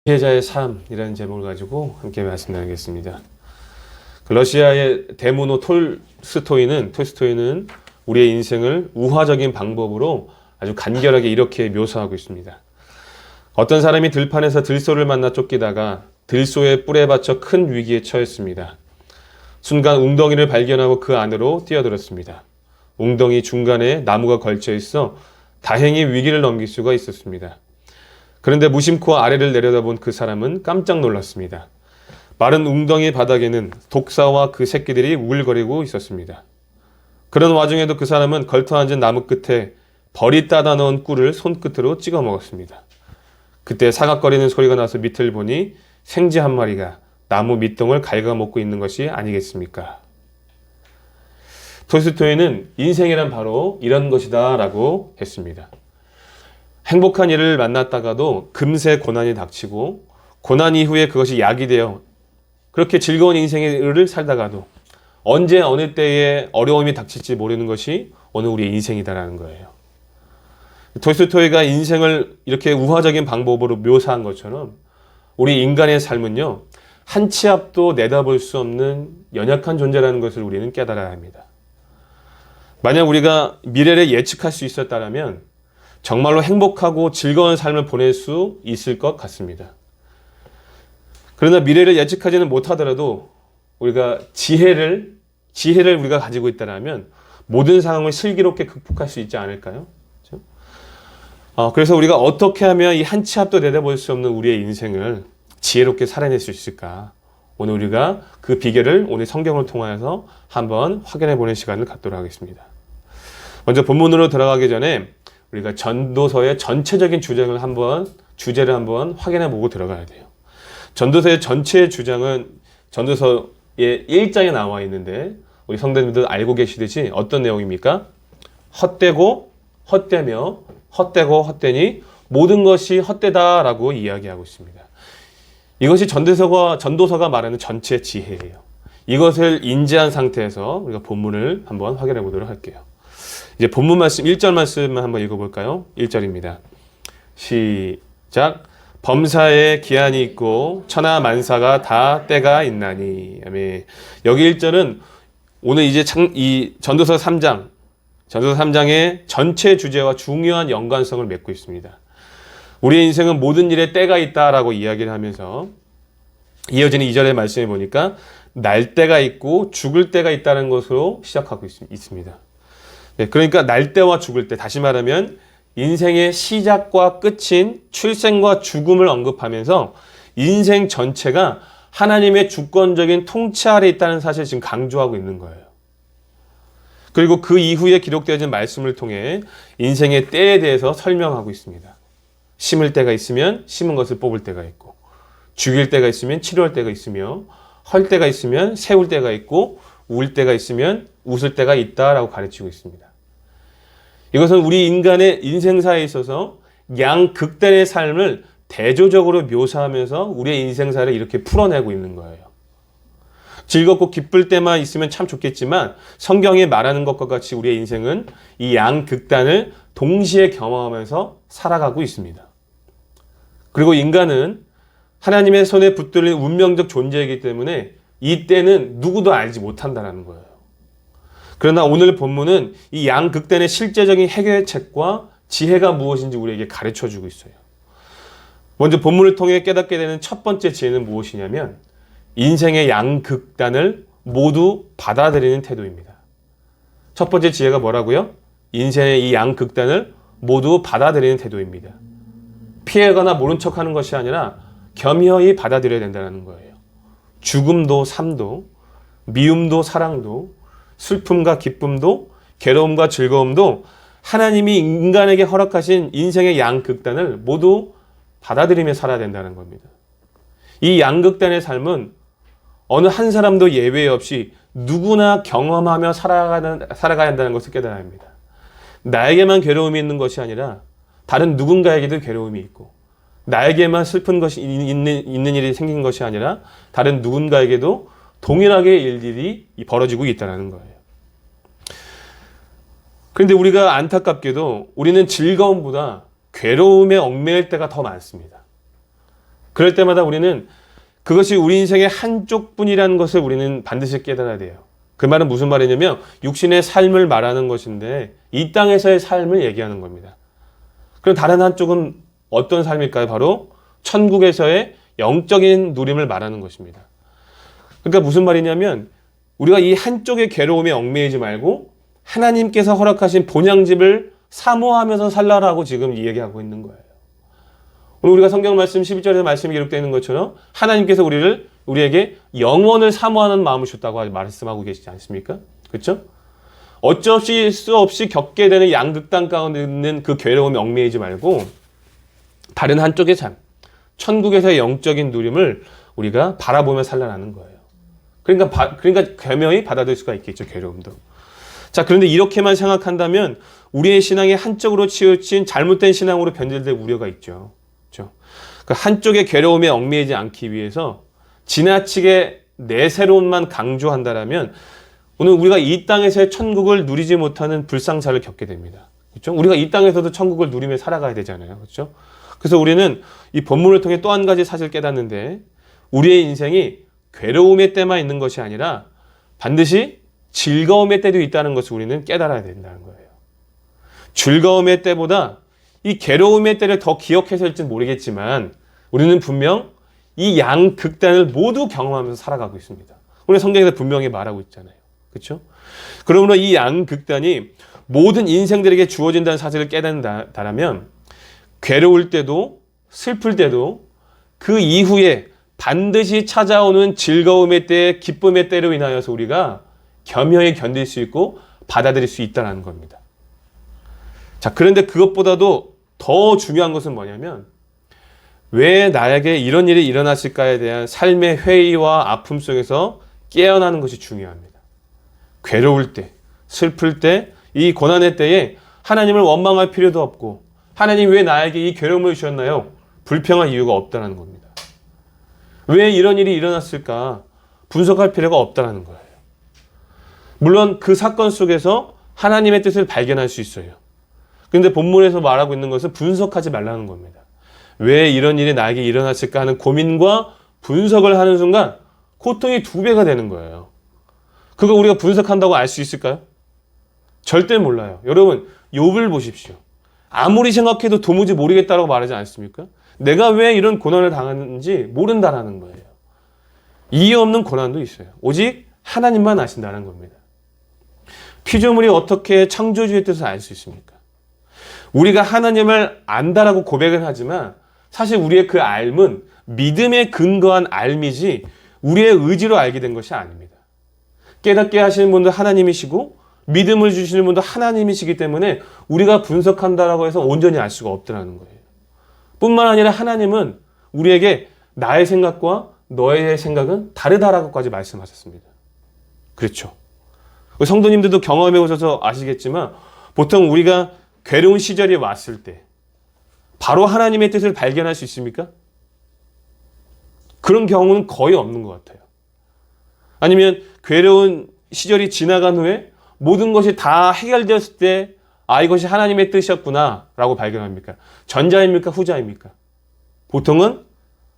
피해자의 삶이라는 제목을 가지고 함께 말씀 나누겠습니다. 러시아의 대문호 톨스토이는 우리의 인생을 우화적인 방법으로 아주 간결하게 이렇게 묘사하고 있습니다. 어떤 사람이 들판에서 들소를 만나 쫓기다가 들소의 뿔에 받쳐 큰 위기에 처했습니다. 순간 웅덩이를 발견하고 그 안으로 뛰어들었습니다. 웅덩이 중간에 나무가 걸쳐 있어 다행히 위기를 넘길 수가 있었습니다. 그런데 무심코 아래를 내려다본 그 사람은 깜짝 놀랐습니다. 마른 웅덩이 바닥에는 독사와 그 새끼들이 우글거리고 있었습니다. 그런 와중에도 그 사람은 걸터앉은 나무 끝에 벌이 따다 넣은 꿀을 손끝으로 찍어 먹었습니다. 그때 사각거리는 소리가 나서 밑을 보니 생쥐 한 마리가 나무 밑동을 갉아먹고 있는 것이 아니겠습니까? 톨스토이는 인생이란 바로 이런 것이다 라고 했습니다. 행복한 일을 만났다가도 금세 고난이 닥치고 고난 이후에 그것이 약이 되어 그렇게 즐거운 인생을 살다가도 언제 어느 때에 어려움이 닥칠지 모르는 것이 오늘 우리의 인생이다라는 거예요. 톨스토이가 인생을 이렇게 우화적인 방법으로 묘사한 것처럼 우리 인간의 삶은요, 한 치 앞도 내다볼 수 없는 연약한 존재라는 것을 우리는 깨달아야 합니다. 만약 우리가 미래를 예측할 수 있었다면 정말로 행복하고 즐거운 삶을 보낼 수 있을 것 같습니다. 그러나 미래를 예측하지는 못하더라도 우리가 지혜를 우리가 가지고 있다면 모든 상황을 슬기롭게 극복할 수 있지 않을까요? 그렇죠? 그래서 우리가 어떻게 하면 이 한 치 앞도 내다볼 수 없는 우리의 인생을 지혜롭게 살아낼 수 있을까? 오늘 우리가 그 비결을 오늘 성경을 통해서 한번 확인해 보는 시간을 갖도록 하겠습니다. 먼저 본문으로 들어가기 전에 우리가 전도서의 전체적인 주제를 한번 확인해 보고 들어가야 돼요. 전도서의 전체 주장은 전도서의 1장에 나와 있는데 우리 성도님들 알고 계시듯이 어떤 내용입니까? 헛되고 헛되며 헛되고 헛되니 모든 것이 헛되다라고 이야기하고 있습니다. 이것이 전도서가 말하는 전체 지혜예요. 이것을 인지한 상태에서 우리가 본문을 한번 확인해 보도록 할게요. 이제 본문 말씀 1절 말씀만 한번 읽어볼까요? 1절입니다. 시작. 범사에 기한이 있고 천하 만사가 다 때가 있나니. 아멘. 여기 1절은 오늘 이제 이 전도서 3장의 전체 주제와 중요한 연관성을 맺고 있습니다. 우리의 인생은 모든 일에 때가 있다라고 이야기를 하면서 이어지는 2절의 말씀에 보니까 날 때가 있고 죽을 때가 있다는 것으로 시작하고 있습니다. 네, 그러니까 날 때와 죽을 때, 다시 말하면 인생의 시작과 끝인 출생과 죽음을 언급하면서 인생 전체가 하나님의 주권적인 통치 아래 있다는 사실을 지금 강조하고 있는 거예요. 그리고 그 이후에 기록되어진 말씀을 통해 인생의 때에 대해서 설명하고 있습니다. 심을 때가 있으면 심은 것을 뽑을 때가 있고, 죽일 때가 있으면 치료할 때가 있으며, 헐 때가 있으면 세울 때가 있고, 울 때가 있으면 웃을 때가 있다라고 가르치고 있습니다. 이것은 우리 인간의 인생사에 있어서 양극단의 삶을 대조적으로 묘사하면서 우리의 인생사를 이렇게 풀어내고 있는 거예요. 즐겁고 기쁠 때만 있으면 참 좋겠지만 성경이 말하는 것과 같이 우리의 인생은 이 양극단을 동시에 경험하면서 살아가고 있습니다. 그리고 인간은 하나님의 손에 붙들린 운명적 존재이기 때문에 이 때는 누구도 알지 못한다는 거예요. 그러나 오늘 본문은 이 양극단의 실제적인 해결책과 지혜가 무엇인지 우리에게 가르쳐주고 있어요. 먼저 본문을 통해 깨닫게 되는 첫 번째 지혜는 무엇이냐면 인생의 양극단을 모두 받아들이는 태도입니다. 첫 번째 지혜가 뭐라고요? 인생의 이 양극단을 모두 받아들이는 태도입니다. 피해가나 모른 척하는 것이 아니라 겸허히 받아들여야 된다는 거예요. 죽음도 삶도, 미움도 사랑도, 슬픔과 기쁨도, 괴로움과 즐거움도 하나님이 인간에게 허락하신 인생의 양극단을 모두 받아들이며 살아야 된다는 겁니다. 이 양극단의 삶은 어느 한 사람도 예외 없이 누구나 경험하며 살아가야 한다는 것을 깨달아야 합니다. 나에게만 괴로움이 있는 것이 아니라 다른 누군가에게도 괴로움이 있고, 나에게만 슬픈 것이 있는 일이 생긴 것이 아니라 다른 누군가에게도 동일하게 일들이 벌어지고 있다는 거예요. 그런데 우리가 안타깝게도 우리는 즐거움보다 괴로움에 얽매일 때가 더 많습니다. 그럴 때마다 우리는 그것이 우리 인생의 한쪽뿐이라는 것을 우리는 반드시 깨달아야 돼요. 그 말은 무슨 말이냐면 육신의 삶을 말하는 것인데 이 땅에서의 삶을 얘기하는 겁니다. 그럼 다른 한쪽은 어떤 삶일까요? 바로 천국에서의 영적인 누림을 말하는 것입니다. 그러니까 무슨 말이냐면 우리가 이 한쪽의 괴로움에 얽매이지 말고 하나님께서 허락하신 본향집을 사모하면서 살라라고 지금 얘기하고 있는 거예요. 오늘 우리가 성경 말씀 11절에서 말씀이 기록되어 있는 것처럼 하나님께서 우리에게 영원을 사모하는 마음을 주셨다고 말씀하고 계시지 않습니까? 그렇죠? 어쩔 수 없이 겪게 되는 양극단 가운데 있는 그 괴로움에 얽매이지 말고 다른 한쪽의 삶, 천국에서의 영적인 누림을 우리가 바라보며 살라는 거예요. 그러니까 겸허히 받아들일 수가 있겠죠, 괴로움도. 자, 그런데 이렇게만 생각한다면 우리의 신앙이 한쪽으로 치우친 잘못된 신앙으로 변질될 우려가 있죠. 그렇죠? 그 한쪽의 괴로움에 얽매이지 않기 위해서 지나치게 내세로움만 강조한다라면 오늘 우리가 이 땅에서의 천국을 누리지 못하는 불상사를 겪게 됩니다. 그렇죠? 우리가 이 땅에서도 천국을 누리며 살아가야 되잖아요. 그렇죠? 그래서 우리는 이 본문을 통해 또 한 가지 사실을 깨닫는데 우리의 인생이 괴로움의 때만 있는 것이 아니라 반드시 즐거움의 때도 있다는 것을 우리는 깨달아야 된다는 거예요. 즐거움의 때보다 이 괴로움의 때를 더 기억해서 할지는 모르겠지만 우리는 분명 이 양극단을 모두 경험하면서 살아가고 있습니다. 오늘 성경에서 분명히 말하고 있잖아요. 그렇죠? 그러므로 이 양극단이 모든 인생들에게 주어진다는 사실을 깨닫는다라면 괴로울 때도 슬플 때도 그 이후에 반드시 찾아오는 즐거움의 때, 기쁨의 때로 인하여서 우리가 겸허히 견딜 수 있고 받아들일 수 있다는 겁니다. 자, 그런데 그것보다도 더 중요한 것은 뭐냐면 왜 나에게 이런 일이 일어났을까에 대한 삶의 회의와 아픔 속에서 깨어나는 것이 중요합니다. 괴로울 때, 슬플 때, 이 고난의 때에 하나님을 원망할 필요도 없고 하나님 왜 나에게 이 괴로움을 주셨나요? 불평할 이유가 없다는 겁니다. 왜 이런 일이 일어났을까? 분석할 필요가 없다는 거예요. 물론 그 사건 속에서 하나님의 뜻을 발견할 수 있어요. 그런데 본문에서 말하고 있는 것은 분석하지 말라는 겁니다. 왜 이런 일이 나에게 일어났을까 하는 고민과 분석을 하는 순간 고통이 2배가 되는 거예요. 그거 우리가 분석한다고 알 수 있을까요? 절대 몰라요. 여러분, 욥을 보십시오. 아무리 생각해도 도무지 모르겠다라고 말하지 않습니까? 내가 왜 이런 고난을 당하는지 모른다라는 거예요. 이유 없는 고난도 있어요. 오직 하나님만 아신다는 겁니다. 피조물이 어떻게 창조주의 뜻을 알 수 있습니까? 우리가 하나님을 안다라고 고백은 하지만 사실 우리의 그 알은 믿음에 근거한 알미지 우리의 의지로 알게 된 것이 아닙니다. 깨닫게 하시는 분도 하나님이시고 믿음을 주시는 분도 하나님이시기 때문에 우리가 분석한다라고 해서 온전히 알 수가 없다는 거예요. 뿐만 아니라 하나님은 우리에게 나의 생각과 너의 생각은 다르다라고까지 말씀하셨습니다. 그렇죠. 성도님들도 경험해 오셔서 아시겠지만 보통 우리가 괴로운 시절이 왔을 때 바로 하나님의 뜻을 발견할 수 있습니까? 그런 경우는 거의 없는 것 같아요. 아니면 괴로운 시절이 지나간 후에 모든 것이 다 해결되었을 때 이것이 하나님의 뜻이었구나 라고 발견합니까? 전자입니까? 후자입니까? 보통은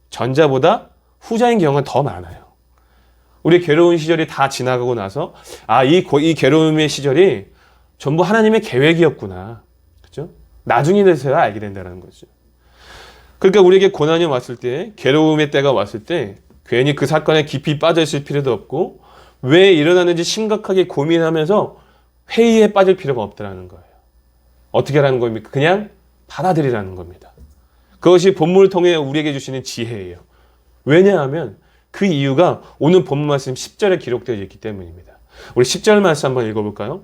전자보다 후자인 경우가 더 많아요. 우리 괴로운 시절이 다 지나가고 나서 이 괴로움의 시절이 전부 하나님의 계획이었구나. 그죠? 나중에 돼서야 알게 된다는 거죠. 그러니까 우리에게 고난이 왔을 때, 괴로움의 때가 왔을 때 괜히 그 사건에 깊이 빠져 있을 필요도 없고 왜 일어나는지 심각하게 고민하면서 회의에 빠질 필요가 없다는 거예요. 어떻게 하라는 겁니까? 그냥 받아들이라는 겁니다. 그것이 본문을 통해 우리에게 주시는 지혜예요. 왜냐하면 그 이유가 오늘 본문 말씀 10절에 기록되어 있기 때문입니다. 우리 10절 말씀 한번 읽어볼까요?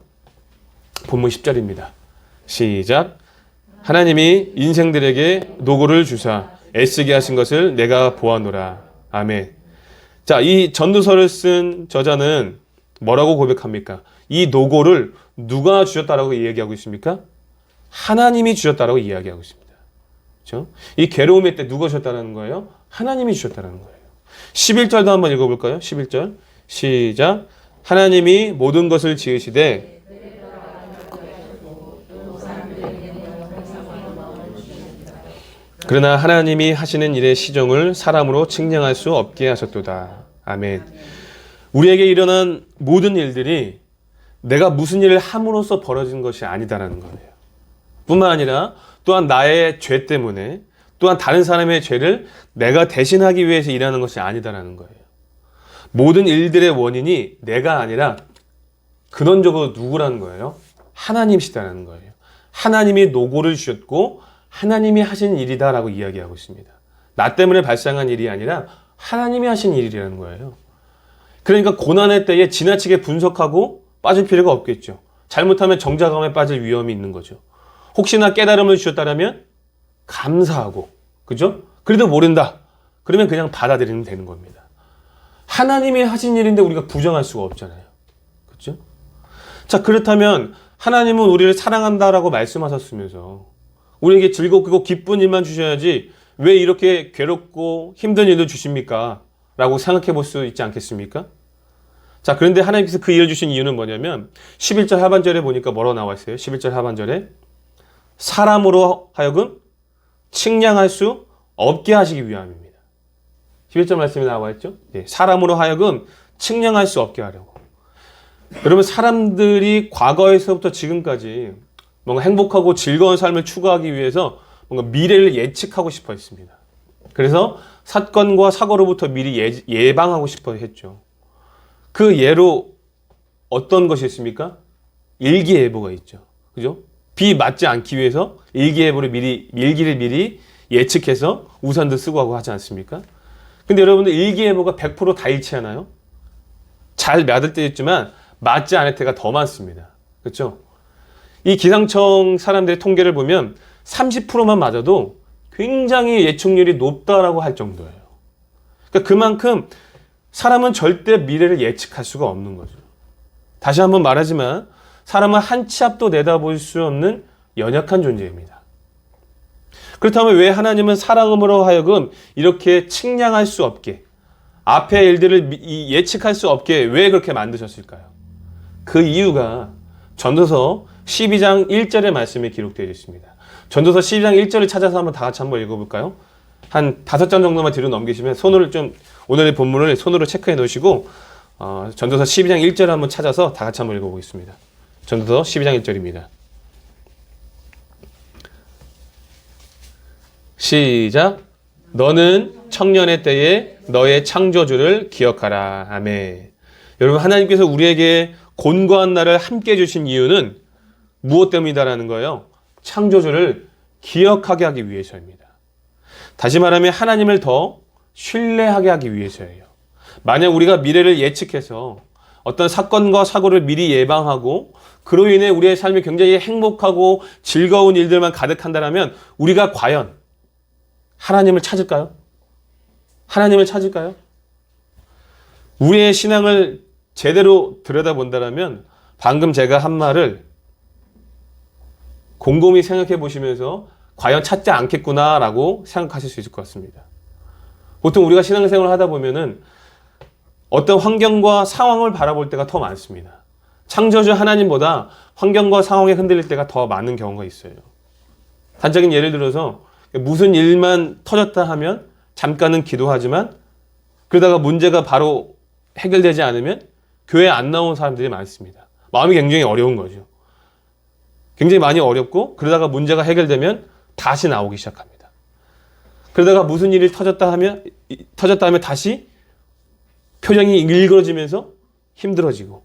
본문 10절입니다. 시작. 하나님이 인생들에게 노고를 주사 애쓰게 하신 것을 내가 보아노라. 아멘. 자, 이 전도서를 쓴 저자는 뭐라고 고백합니까? 이 노고를 누가 주셨다라고 이야기하고 있습니까? 하나님이 주셨다라고 이야기하고 있습니다. 그렇죠? 이 괴로움의 때 누가 주셨다는 거예요? 하나님이 주셨다는 거예요. 11절도 한번 읽어볼까요? 11절 시작. 하나님이 모든 것을 지으시되 그러나 하나님이 하시는 일의 시종을 사람으로 측량할 수 없게 하셨도다. 아멘. 우리에게 일어난 모든 일들이 내가 무슨 일을 함으로써 벌어진 것이 아니다라는 거예요. 뿐만 아니라 또한 나의 죄 때문에 또한 다른 사람의 죄를 내가 대신하기 위해서 일하는 것이 아니다라는 거예요. 모든 일들의 원인이 내가 아니라 근원적으로 누구라는 거예요? 하나님이시다라는 거예요. 하나님이 노고를 주셨고 하나님이 하신 일이다라고 이야기하고 있습니다. 나 때문에 발생한 일이 아니라 하나님이 하신 일이라는 거예요. 그러니까 고난의 때에 지나치게 분석하고 빠질 필요가 없겠죠. 잘못하면 정죄감에 빠질 위험이 있는 거죠. 혹시나 깨달음을 주셨다면 감사하고, 그죠? 그래도 모른다. 그러면 그냥 받아들이면 되는 겁니다. 하나님이 하신 일인데 우리가 부정할 수가 없잖아요. 그렇죠? 자, 그렇다면 하나님은 우리를 사랑한다라고 말씀하셨으면서 우리에게 즐겁고 기쁜 일만 주셔야지 왜 이렇게 괴롭고 힘든 일도 주십니까? 라고 생각해 볼 수 있지 않겠습니까? 자, 그런데 하나님께서 그 일을 주신 이유는 뭐냐면 11절 하반절에 보니까 뭐라고 나와 있어요? 11절 하반절에 사람으로 하여금 측량할 수 없게 하시기 위함입니다. 11절 말씀에 나와 있죠? 네, 사람으로 하여금 측량할 수 없게 하려고. 여러분, 사람들이 과거에서부터 지금까지 뭔가 행복하고 즐거운 삶을 추구하기 위해서 뭔가 미래를 예측하고 싶어 했습니다. 그래서 사건과 사고로부터 미리 예방하고 싶어 했죠. 그 예로 어떤 것이 있습니까? 일기예보가 있죠. 그죠? 비 맞지 않기 위해서 일기를 미리 예측해서 우산도 쓰고 하고 하지 않습니까? 근데 여러분들 일기예보가 100% 다 일치하나요? 잘 맞을 때 있지만 맞지 않을 때가 더 많습니다. 그렇죠? 이 기상청 사람들의 통계를 보면 30%만 맞아도 굉장히 예측률이 높다라고 할 정도예요. 그러니까 그만큼 사람은 절대 미래를 예측할 수가 없는 거죠. 다시 한번 말하지만 사람은 한 치 앞도 내다볼 수 없는 연약한 존재입니다. 그렇다면 왜 하나님은 사랑으로 하여금 이렇게 측량할 수 없게, 앞의 일들을 예측할 수 없게 왜 그렇게 만드셨을까요? 그 이유가 전도서 12장 1절의 말씀에 기록되어 있습니다. 전도서 12장 1절을 찾아서 다 같이 한번 읽어볼까요? 한 5장 정도만 뒤로 넘기시면 오늘의 본문을 손으로 체크해 놓으시고 전도서 12장 1절을 한번 찾아서 다 같이 한번 읽어보겠습니다. 전도서 12장 1절입니다. 시작. 너는 청년의 때에 너의 창조주를 기억하라. 아멘. 여러분, 하나님께서 우리에게 곤고한 날을 함께 해주신 이유는 무엇 때문이다라는 거예요? 창조주를 기억하게 하기 위해서입니다. 다시 말하면 하나님을 더 신뢰하게 하기 위해서예요. 만약 우리가 미래를 예측해서 어떤 사건과 사고를 미리 예방하고 그로 인해 우리의 삶이 굉장히 행복하고 즐거운 일들만 가득한다면 우리가 과연 하나님을 찾을까요? 하나님을 찾을까요? 우리의 신앙을 제대로 들여다본다면 방금 제가 한 말을 곰곰이 생각해 보시면서 과연 찾지 않겠구나라고 생각하실 수 있을 것 같습니다. 보통 우리가 신앙생활을 하다 보면은 어떤 환경과 상황을 바라볼 때가 더 많습니다. 창조주 하나님보다 환경과 상황에 흔들릴 때가 더 많은 경우가 있어요. 단적인 예를 들어서 무슨 일만 터졌다 하면 잠깐은 기도하지만 그러다가 문제가 바로 해결되지 않으면 교회에 안 나온 사람들이 많습니다. 마음이 굉장히 어려운 거죠. 굉장히 많이 어렵고 그러다가 문제가 해결되면 다시 나오기 시작합니다. 그러다가 무슨 일이 터졌다 하면 다시 표정이 일그러지면서 힘들어지고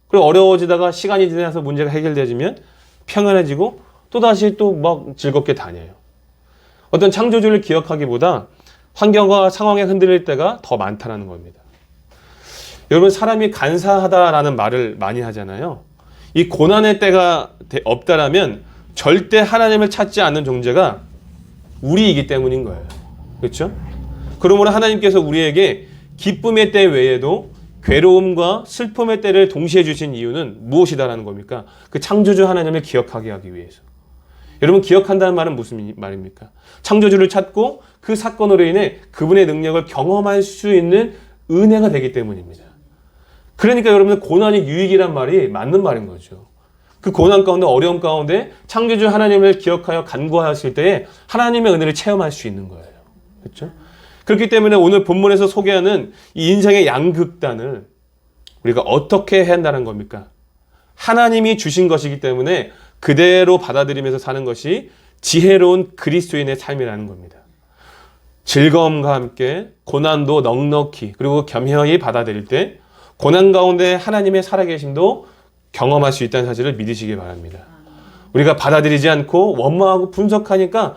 그리고 어려워지다가 시간이 지나서 문제가 해결되어지면 평안해지고 또다시 또 막 즐겁게 다녀요. 어떤 창조주를 기억하기보다 환경과 상황에 흔들릴 때가 더 많다는 겁니다. 여러분, 사람이 간사하다라는 말을 많이 하잖아요. 이 고난의 때가 없다라면 절대 하나님을 찾지 않는 존재가 우리이기 때문인 거예요. 그렇죠? 그러므로 하나님께서 우리에게 기쁨의 때 외에도 괴로움과 슬픔의 때를 동시에 주신 이유는 무엇이다라는 겁니까? 그 창조주 하나님을 기억하게 하기 위해서. 여러분, 기억한다는 말은 무슨 말입니까? 창조주를 찾고 그 사건으로 인해 그분의 능력을 경험할 수 있는 은혜가 되기 때문입니다. 그러니까 여러분들 고난이 유익이란 말이 맞는 말인 거죠. 그 고난 가운데 어려움 가운데 창조주 하나님을 기억하여 간구하실 때에 하나님의 은혜를 체험할 수 있는 거예요. 그렇죠? 그렇기 때문에 오늘 본문에서 소개하는 이 인생의 양극단을 우리가 어떻게 해야 한다는 겁니까? 하나님이 주신 것이기 때문에 그대로 받아들이면서 사는 것이 지혜로운 그리스도인의 삶이라는 겁니다. 즐거움과 함께 고난도 넉넉히 그리고 겸허히 받아들일 때 고난 가운데 하나님의 살아계심도 경험할 수 있다는 사실을 믿으시기 바랍니다. 우리가 받아들이지 않고 원망하고 분석하니까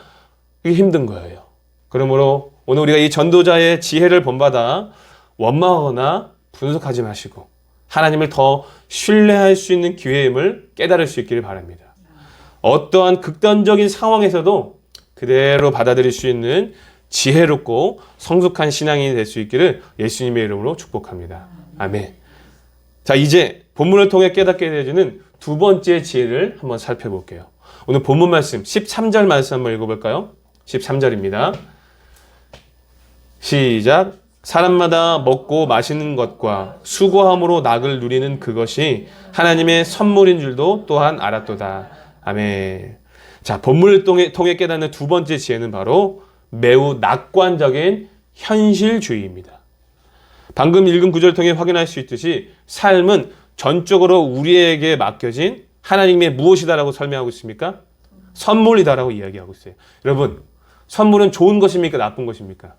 이게 힘든 거예요. 그러므로 오늘 우리가 이 전도자의 지혜를 본받아 원망하거나 분석하지 마시고 하나님을 더 신뢰할 수 있는 기회임을 깨달을 수 있기를 바랍니다. 어떠한 극단적인 상황에서도 그대로 받아들일 수 있는 지혜롭고 성숙한 신앙이 될 수 있기를 예수님의 이름으로 축복합니다. 아멘. 자, 이제 본문을 통해 깨닫게 되어지는 두 번째 지혜를 한번 살펴볼게요. 오늘 본문 말씀 13절 말씀 한번 읽어볼까요? 13절입니다. 시작. 사람마다 먹고 마시는 것과 수고함으로 낙을 누리는 그것이 하나님의 선물인 줄도 또한 알았도다. 아멘. 자, 본문을 통해 깨닫는 두 번째 지혜는 바로 매우 낙관적인 현실주의입니다. 방금 읽은 구절을 통해 확인할 수 있듯이 삶은 전적으로 우리에게 맡겨진 하나님의 무엇이다라고 설명하고 있습니까? 선물이다라고 이야기하고 있어요. 여러분, 선물은 좋은 것입니까? 나쁜 것입니까?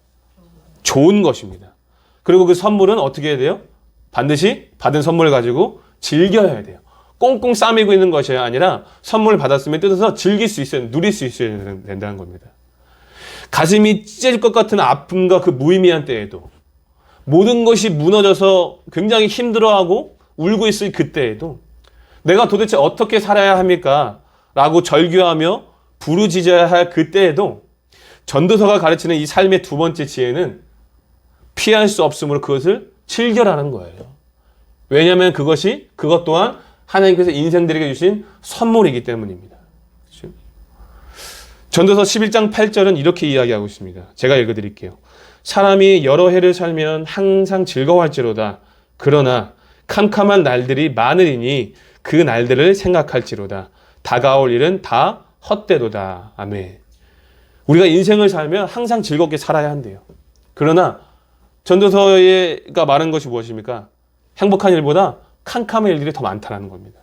좋은 것입니다. 그리고 그 선물은 어떻게 해야 돼요? 반드시 받은 선물을 가지고 즐겨야 돼요. 꽁꽁 싸매고 있는 것이 아니라 선물을 받았으면 뜯어서 즐길 수 있어야, 누릴 수 있어야 된다는 겁니다. 가슴이 찢어질 것 같은 아픔과 그 무의미한 때에도 모든 것이 무너져서 굉장히 힘들어하고 울고 있을 그때에도 내가 도대체 어떻게 살아야 합니까? 라고 절규하며 부르짖어야 할 그때에도 전도서가 가르치는 이 삶의 두 번째 지혜는 피할 수 없으므로 그것을 즐겨라는 거예요. 왜냐하면 그것 또한 하나님께서 인생들에게 주신 선물이기 때문입니다. 그렇죠? 전도서 11장 8절은 이렇게 이야기하고 있습니다. 제가 읽어드릴게요. 사람이 여러 해를 살면 항상 즐거워할지로다. 그러나 캄캄한 날들이 많으리니 그 날들을 생각할지로다. 다가올 일은 다 헛되도다. 아멘. 우리가 인생을 살면 항상 즐겁게 살아야 한대요. 그러나 전도서가 말하는 것이 무엇입니까? 행복한 일보다 캄캄한 일들이 더 많다는 겁니다.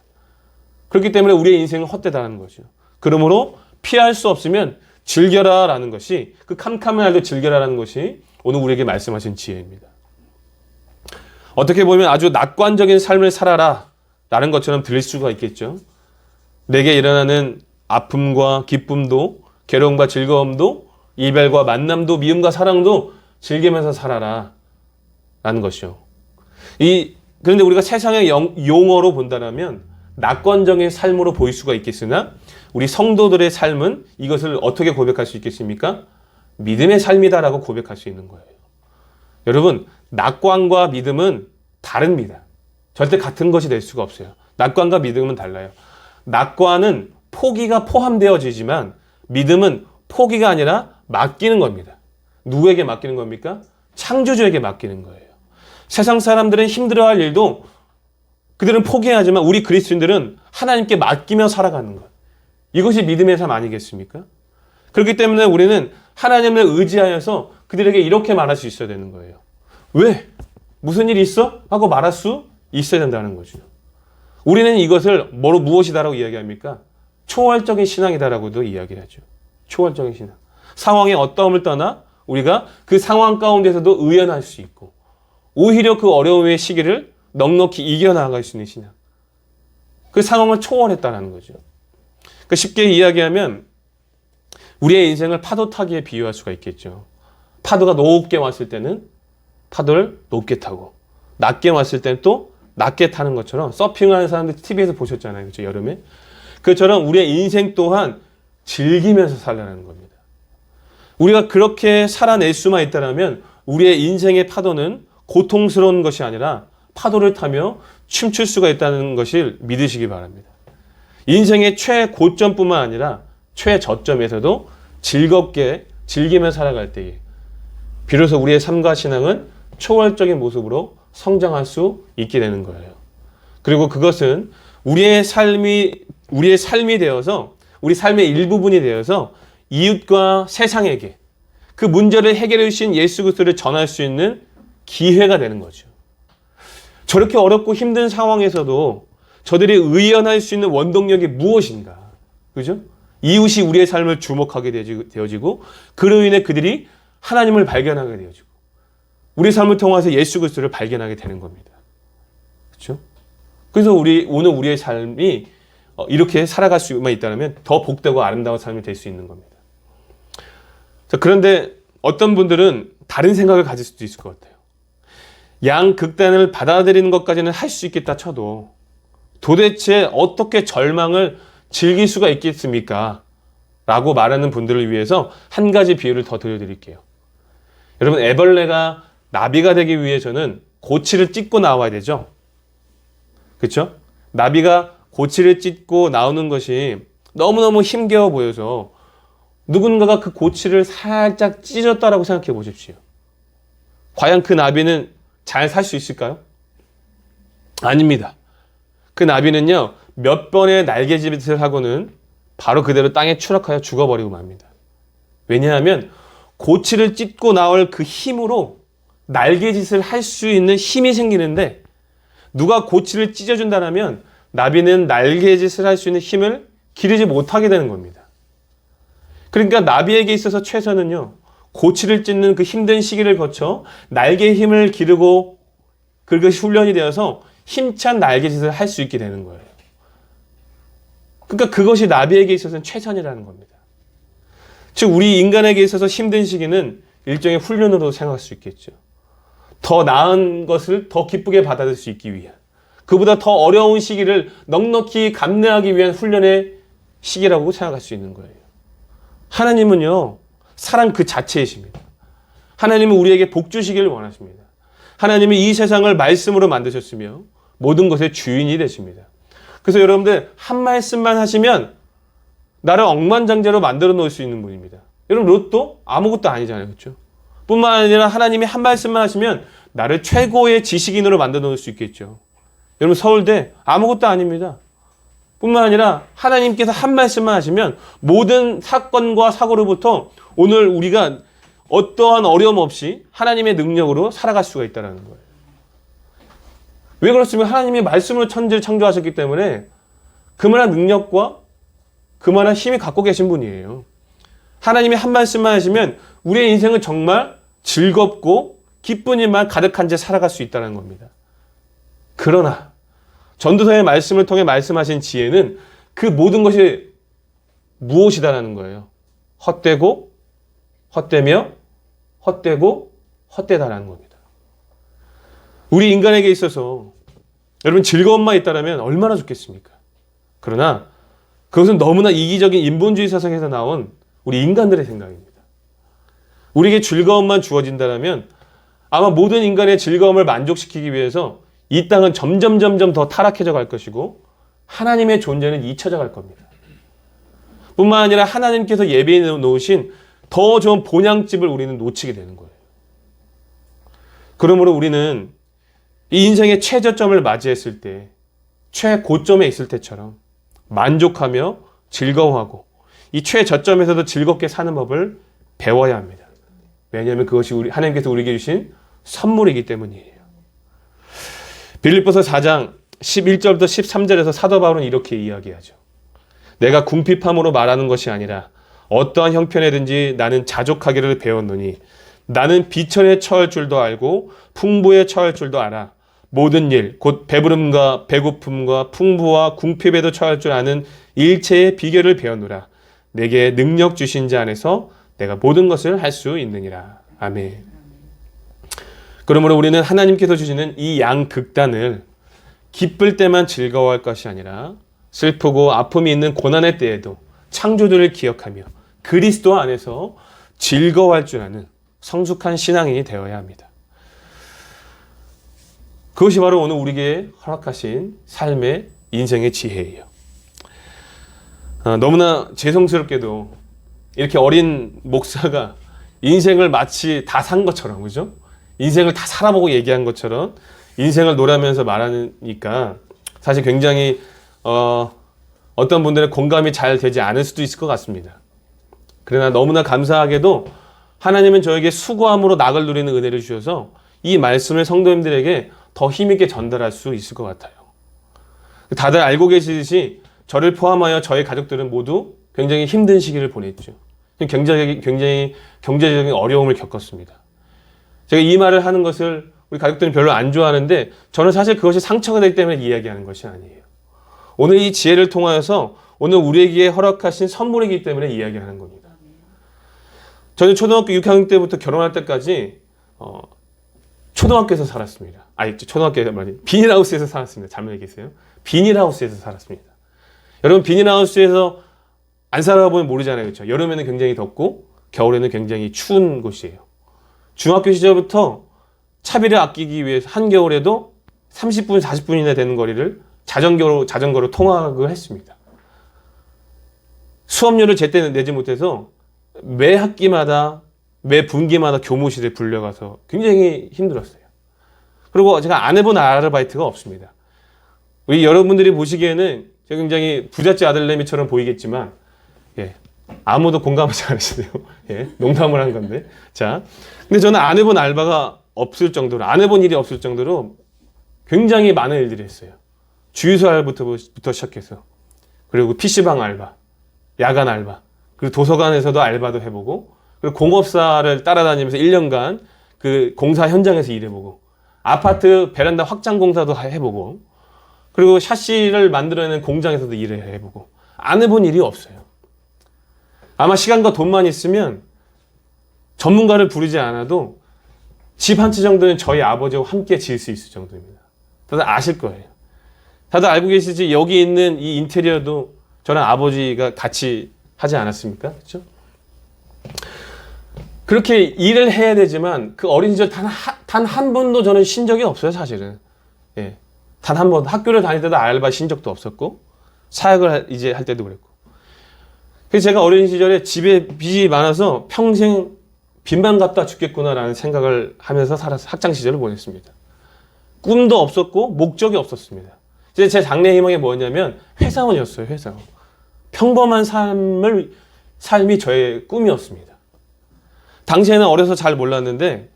그렇기 때문에 우리의 인생은 헛되다는 거죠. 그러므로 피할 수 없으면 즐겨라라는 것이, 그 캄캄한 날도 즐겨라라는 것이 오늘 우리에게 말씀하신 지혜입니다. 어떻게 보면 아주 낙관적인 삶을 살아라 라는 것처럼 들릴 수가 있겠죠. 내게 일어나는 아픔과 기쁨도 괴로움과 즐거움도 이별과 만남도 미움과 사랑도 즐기면서 살아라 라는 것이요. 그런데 우리가 세상의 용어로 본다면 낙관적인 삶으로 보일 수가 있겠으나 우리 성도들의 삶은 이것을 어떻게 고백할 수 있겠습니까? 믿음의 삶이다라고 고백할 수 있는 거예요. 여러분, 낙관과 믿음은 다릅니다. 절대 같은 것이 될 수가 없어요. 낙관과 믿음은 달라요. 낙관은 포기가 포함되어지지만 믿음은 포기가 아니라 맡기는 겁니다. 누구에게 맡기는 겁니까? 창조주에게 맡기는 거예요. 세상 사람들은 힘들어할 일도 그들은 포기하지만 우리 그리스도인들은 하나님께 맡기며 살아가는 것. 이것이 믿음의 삶 아니겠습니까? 그렇기 때문에 우리는 하나님을 의지하여서 그들에게 이렇게 말할 수 있어야 되는 거예요. 왜? 무슨 일이 있어? 하고 말할 수 있어야 된다는 거죠. 우리는 이것을 무엇이다라고 이야기합니까? 초월적인 신앙이다라고도 이야기를 하죠. 초월적인 신앙. 상황의 어떠함을 떠나 우리가 그 상황 가운데서도 의연할 수 있고 오히려 그 어려움의 시기를 넉넉히 이겨나갈 수 있는 신앙. 그 상황을 초월했다는 거죠. 그러니까 쉽게 이야기하면 우리의 인생을 파도 타기에 비유할 수가 있겠죠. 파도가 높게 왔을 때는 파도를 높게 타고 낮게 왔을 때는 또 낮게 타는 것처럼 서핑하는 사람들 TV에서 보셨잖아요. 그렇죠? 여름에. 그처럼 우리의 인생 또한 즐기면서 살라는 겁니다. 우리가 그렇게 살아낼 수만 있다면 우리의 인생의 파도는 고통스러운 것이 아니라 파도를 타며 춤출 수가 있다는 것을 믿으시기 바랍니다. 인생의 최고점뿐만 아니라 최저점에서도 즐겁게 즐기며 살아갈 때에 비로소 우리의 삶과 신앙은 초월적인 모습으로 성장할 수 있게 되는 거예요. 그리고 그것은 우리의 삶이 우리의 삶이 되어서 우리 삶의 일부분이 되어서 이웃과 세상에게 그 문제를 해결해 주신 예수 그리스도를 전할 수 있는 기회가 되는 거죠. 저렇게 어렵고 힘든 상황에서도 저들이 의연할 수 있는 원동력이 무엇인가? 그죠? 이웃이 우리의 삶을 주목하게 되어지고 그로 인해 그들이 하나님을 발견하게 되어지고 우리 삶을 통해서 예수 그리스도를 발견하게 되는 겁니다. 그렇죠? 그래서 오늘 우리의 삶이 이렇게 살아갈 수만 있다면 더 복되고 아름다운 삶이 될 수 있는 겁니다. 자, 그런데 어떤 분들은 다른 생각을 가질 수도 있을 것 같아요. 양극단을 받아들이는 것까지는 할 수 있겠다 쳐도 도대체 어떻게 절망을 즐길 수가 있겠습니까? 라고 말하는 분들을 위해서 한 가지 비유를 더 들려드릴게요. 여러분, 애벌레가 나비가 되기 위해서는 고치를 찢고 나와야 되죠. 그렇죠? 나비가 고치를 찢고 나오는 것이 너무너무 힘겨워 보여서 누군가가 그 고치를 살짝 찢었다라고 생각해 보십시오. 과연 그 나비는 잘 살 수 있을까요? 아닙니다. 그 나비는요, 몇 번의 날개짓을 하고는 바로 그대로 땅에 추락하여 죽어버리고 맙니다. 왜냐하면 고치를 찢고 나올 그 힘으로 날개짓을 할 수 있는 힘이 생기는데 누가 고치를 찢어준다면 나비는 날개짓을 할 수 있는 힘을 기르지 못하게 되는 겁니다. 그러니까 나비에게 있어서 최선은요, 고치를 찢는 그 힘든 시기를 거쳐 날개의 힘을 기르고 그것이 훈련이 되어서 힘찬 날개짓을 할 수 있게 되는 거예요. 그러니까 그것이 나비에게 있어서는 최선이라는 겁니다. 즉 우리 인간에게 있어서 힘든 시기는 일종의 훈련으로 생각할 수 있겠죠. 더 나은 것을 더 기쁘게 받아들일 수 있기 위한, 그보다 더 어려운 시기를 넉넉히 감내하기 위한 훈련의 시기라고 생각할 수 있는 거예요. 하나님은요, 사랑 그 자체이십니다. 하나님은 우리에게 복 주시기를 원하십니다. 하나님은 이 세상을 말씀으로 만드셨으며 모든 것의 주인이 되십니다. 그래서 여러분들 한 말씀만 하시면 나를 억만장자로 만들어 놓을 수 있는 분입니다. 여러분, 로또 아무것도 아니잖아요. 그렇죠? 뿐만 아니라 하나님이 한 말씀만 하시면 나를 최고의 지식인으로 만들어 놓을 수 있겠죠. 여러분, 서울대 아무것도 아닙니다. 뿐만 아니라 하나님께서 한 말씀만 하시면 모든 사건과 사고로부터 오늘 우리가 어떠한 어려움 없이 하나님의 능력으로 살아갈 수가 있다는 거예요. 왜 그렇습니까? 하나님이 말씀으로 천지를 창조하셨기 때문에 그만한 능력과 그만한 힘이 갖고 계신 분이에요. 하나님이 한 말씀만 하시면 우리의 인생은 정말 즐겁고 기쁜 일만 가득한 채 살아갈 수 있다는 겁니다. 그러나 전도서의 말씀을 통해 말씀하신 지혜는 그 모든 것이 무엇이다라는 거예요. 헛되고 헛되며 헛되고 헛되다라는 겁니다. 우리 인간에게 있어서 여러분 즐거움만 있다라면 얼마나 좋겠습니까? 그러나 그것은 너무나 이기적인 인본주의 사상에서 나온 우리 인간들의 생각입니다. 우리에게 즐거움만 주어진다면 아마 모든 인간의 즐거움을 만족시키기 위해서 이 땅은 점점 더 타락해져 갈 것이고 하나님의 존재는 잊혀져 갈 겁니다. 뿐만 아니라 하나님께서 예배해 놓으신 더 좋은 본향집을 우리는 놓치게 되는 거예요. 그러므로 우리는 이 인생의 최저점을 맞이했을 때, 최고점에 있을 때처럼 만족하며 즐거워하고 이 최저점에서도 즐겁게 사는 법을 배워야 합니다. 왜냐하면 그것이 하나님께서 우리에게 주신 선물이기 때문이에요. 빌립보서 4장 11절부터 13절에서 사도 바울은 이렇게 이야기하죠. 내가 궁핍함으로 말하는 것이 아니라 어떠한 형편에든지 나는 자족하기를 배웠노니 나는 비천에 처할 줄도 알고 풍부에 처할 줄도 알아. 모든 일, 곧 배부름과 배고픔과 풍부와 궁핍에도 처할 줄 아는 일체의 비결을 배웠노라. 내게 능력 주신 자 안에서 내가 모든 것을 할 수 있느니라. 아멘. 그러므로 우리는 하나님께서 주시는 이 양극단을 기쁠 때만 즐거워할 것이 아니라 슬프고 아픔이 있는 고난의 때에도 창조주를 기억하며 그리스도 안에서 즐거워할 줄 아는 성숙한 신앙인이 되어야 합니다. 그것이 바로 오늘 우리에게 허락하신 삶의 인생의 지혜예요. 너무나 죄송스럽게도 이렇게 어린 목사가 인생을 마치 다 산 것처럼, 그죠? 인생을 다 살아보고 얘기한 것처럼 인생을 놀아면서 말하니까 사실 굉장히 어떤 분들은 공감이 잘 되지 않을 수도 있을 것 같습니다. 그러나 너무나 감사하게도 하나님은 저에게 수고함으로 낙을 누리는 은혜를 주셔서 이 말씀을 성도님들에게 더 힘있게 전달할 수 있을 것 같아요. 다들 알고 계시듯이 저를 포함하여 저의 가족들은 모두 굉장히 힘든 시기를 보냈죠. 굉장히 경제적인 어려움을 겪었습니다. 제가 이 말을 하는 것을 우리 가족들은 별로 안 좋아하는데 저는 사실 그것이 상처가 되기 때문에 이야기하는 것이 아니에요. 오늘 이 지혜를 통하여서 오늘 우리에게 허락하신 선물이기 때문에 이야기하는 겁니다. 저는 초등학교 6학년 때부터 결혼할 때까지 초등학교에서 살았습니다. 초등학교에서 말이 비닐하우스에서 살았습니다. 잘못 얘기했어요. 비닐하우스에서 살았습니다. 여러분 비닐하우스에서 안 살아보면 모르잖아요. 그렇죠? 여름에는 굉장히 덥고 겨울에는 굉장히 추운 곳이에요. 중학교 시절부터 차비를 아끼기 위해서 한겨울에도 30분, 40분이나 되는 거리를 자전거로 통학을 했습니다. 수업료를 제때 내지 못해서 매 학기마다 매 분기마다 교무실에 불려가서 굉장히 힘들었어요. 그리고 제가 안 해본 아르바이트가 없습니다. 우리 여러분들이 보시기에는 제가 굉장히 부잣집 아들내미처럼 보이겠지만 아무도 공감하지 않으시네요. 농담을 한 건데. 자, 근데 저는 안 해본 알바가 없을 정도로, 안 해본 일이 없을 정도로 굉장히 많은 일들을 했어요. 주유소 알바부터 시작해서, 그리고 PC방 알바, 야간 알바, 그리고 도서관에서도 알바도 해보고, 그리고 공업사를 따라다니면서 1년간 그 공사 현장에서 일해보고, 아파트 베란다 확장 공사도 해보고, 그리고 샤시를 만들어내는 공장에서도 일을 해보고, 안 해본 일이 없어요. 아마 시간과 돈만 있으면 전문가를 부르지 않아도 집 한 채 정도는 저희 아버지와 함께 지을 수 있을 정도입니다. 다들 아실 거예요. 다들 알고 계시지, 여기 있는 이 인테리어도 저랑 아버지가 같이 하지 않았습니까? 그렇죠? 그렇게 일을 해야 되지만 그 어린 시절 단 한 번도 저는 쉰 적이 없어요, 사실은. 단 한 번. 학교를 다닐 때도 알바 쉰 적도 없었고, 사역을 이제 할 때도 그랬고. 그래서 제가 어린 시절에 집에 빚이 많아서 평생 빚만 갚다 죽겠구나라는 생각을 하면서 학창 시절을 보냈습니다. 꿈도 없었고 목적이 없었습니다. 이제 제 장래 희망이 뭐였냐면 회사원이었어요. 회사원. 평범한 삶이 저의 꿈이었습니다. 당시에는 어려서 잘 몰랐는데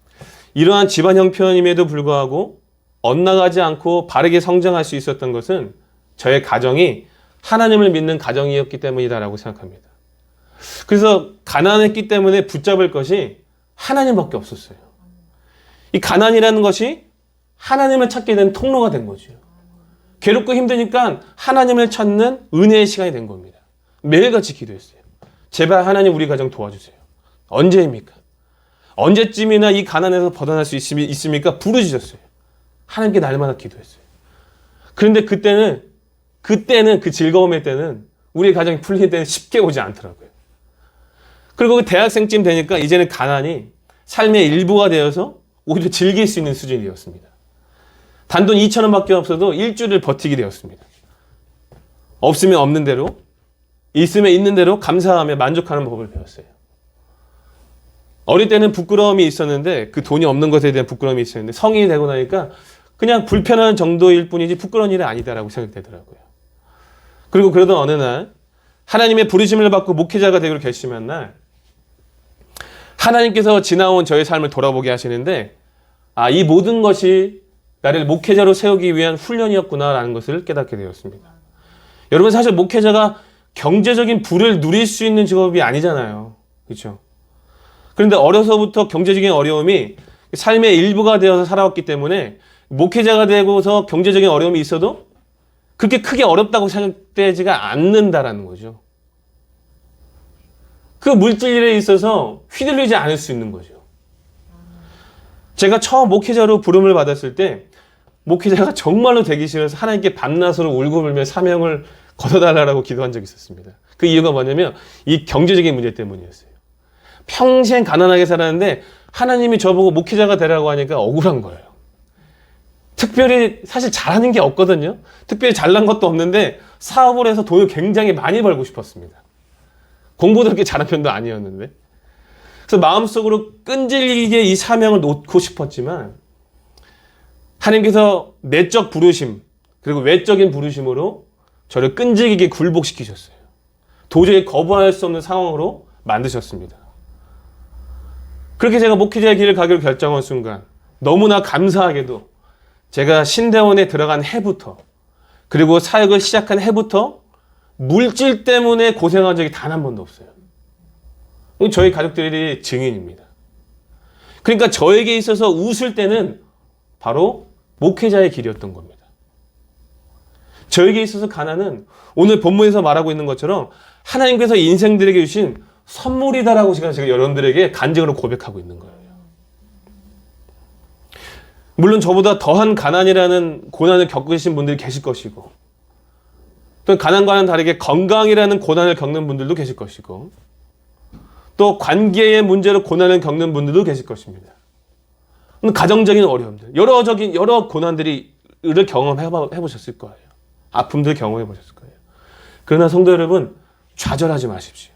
이러한 집안 형편임에도 불구하고 엇나가지 않고 바르게 성장할 수 있었던 것은 저의 가정이 하나님을 믿는 가정이었기 때문이다라고 생각합니다. 그래서 가난했기 때문에 붙잡을 것이 하나님밖에 없었어요. 이 가난이라는 것이 하나님을 찾게 된 통로가 된 거죠. 괴롭고 힘드니까 하나님을 찾는 은혜의 시간이 된 겁니다. 매일같이 기도했어요. 제발 하나님 우리 가정 도와주세요. 언제입니까? 언제쯤이나 이 가난에서 벗어날 수 있습니까? 부르짖었어요. 하나님께 날마다 기도했어요. 그런데 그때는 그 즐거움의 때는 우리 가정이 풀릴 때는 쉽게 오지 않더라고요. 그리고 그 대학생쯤 되니까 이제는 가난이 삶의 일부가 되어서 오히려 즐길 수 있는 수준이 되었습니다. 단돈 2,000원밖에 없어도 일주일을 버티게 되었습니다. 없으면 없는 대로, 있으면 있는 대로 감사하며 만족하는 법을 배웠어요. 어릴 때는 부끄러움이 있었는데, 그 돈이 없는 것에 대한 부끄러움이 있었는데 성인이 되고 나니까 그냥 불편한 정도일 뿐이지 부끄러운 일은 아니다라고 생각되더라고요. 그리고 그러던 어느 날 하나님의 부르심을 받고 목회자가 되기로 결심한 날, 하나님께서 지나온 저의 삶을 돌아보게 하시는데, 이 모든 것이 나를 목회자로 세우기 위한 훈련이었구나라는 것을 깨닫게 되었습니다. 여러분, 사실 목회자가 경제적인 부를 누릴 수 있는 직업이 아니잖아요. 그렇죠? 그런데 어려서부터 경제적인 어려움이 삶의 일부가 되어서 살아왔기 때문에 목회자가 되고서 경제적인 어려움이 있어도 그렇게 크게 어렵다고 생각되지가 않는다라는 거죠. 그 물질일에 있어서 휘둘리지 않을 수 있는 거죠. 제가 처음 목회자로 부름을 받았을 때 목회자가 정말로 되기 싫어서 하나님께 밤낮으로 울고불며 사명을 거둬달라고 기도한 적이 있었습니다. 그 이유가 뭐냐면 이 경제적인 문제 때문이었어요. 평생 가난하게 살았는데 하나님이 저보고 목회자가 되라고 하니까 억울한 거예요. 특별히 사실 잘하는 게 없거든요. 특별히 잘난 것도 없는데 사업을 해서 돈을 굉장히 많이 벌고 싶었습니다. 공부도 그렇게 잘한 편도 아니었는데. 그래서 마음속으로 끈질기게 이 사명을 놓고 싶었지만 하나님께서 내적 부르심 그리고 외적인 부르심으로 저를 끈질기게 굴복시키셨어요. 도저히 거부할 수 없는 상황으로 만드셨습니다. 그렇게 제가 목회자의 길을 가기로 결정한 순간 너무나 감사하게도 제가 신대원에 들어간 해부터 그리고 사역을 시작한 해부터 물질 때문에 고생한 적이 단 한 번도 없어요. 저희 가족들이 증인입니다. 그러니까 저에게 있어서 웃을 때는 바로 목회자의 길이었던 겁니다. 저에게 있어서 가난은 오늘 본문에서 말하고 있는 것처럼 하나님께서 인생들에게 주신 선물이다라고 제가 여러분들에게 간증으로 고백하고 있는 거예요. 물론 저보다 더한 가난이라는 고난을 겪으신 분들이 계실 것이고 또 가난과는 다르게 건강이라는 고난을 겪는 분들도 계실 것이고 또 관계의 문제로 고난을 겪는 분들도 계실 것입니다. 가정적인 어려움들, 여러 고난들을 경험해 보셨을 거예요. 아픔들 경험해 보셨을 거예요. 그러나 성도 여러분, 좌절하지 마십시오.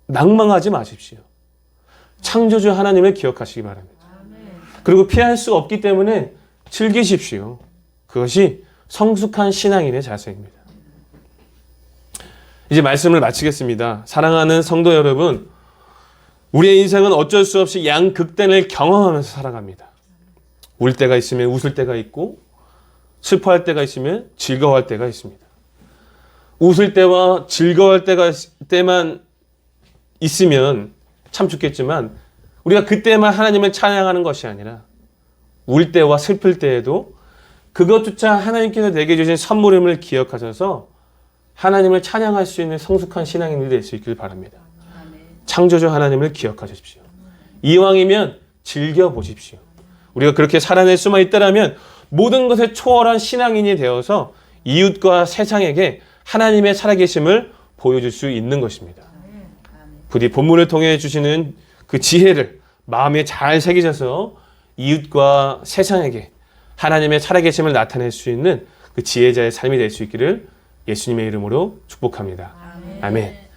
낭망하지 마십시오. 창조주 하나님을 기억하시기 바랍니다. 그리고 피할 수 없기 때문에 즐기십시오. 그것이 성숙한 신앙인의 자세입니다. 이제 말씀을 마치겠습니다. 사랑하는 성도 여러분, 우리의 인생은 어쩔 수 없이 양극단을 경험하면서 살아갑니다. 울 때가 있으면 웃을 때가 있고 슬퍼할 때가 있으면 즐거워할 때가 있습니다. 웃을 때와 즐거워할 때만 있으면 참 좋겠지만 우리가 그때만 하나님을 찬양하는 것이 아니라 울 때와 슬플 때에도 그것조차 하나님께서 내게 주신 선물임을 기억하셔서 하나님을 찬양할 수 있는 성숙한 신앙인들이 될 수 있길 바랍니다. 창조주 하나님을 기억하십시오. 이왕이면 즐겨보십시오. 우리가 그렇게 살아낼 수만 있다면 모든 것에 초월한 신앙인이 되어서 이웃과 세상에게 하나님의 살아계심을 보여줄 수 있는 것입니다. 부디 본문을 통해 주시는 그 지혜를 마음에 잘 새기셔서 이웃과 세상에게 하나님의 살아계심을 나타낼 수 있는 그 지혜자의 삶이 될 수 있기를 예수님의 이름으로 축복합니다. 아멘.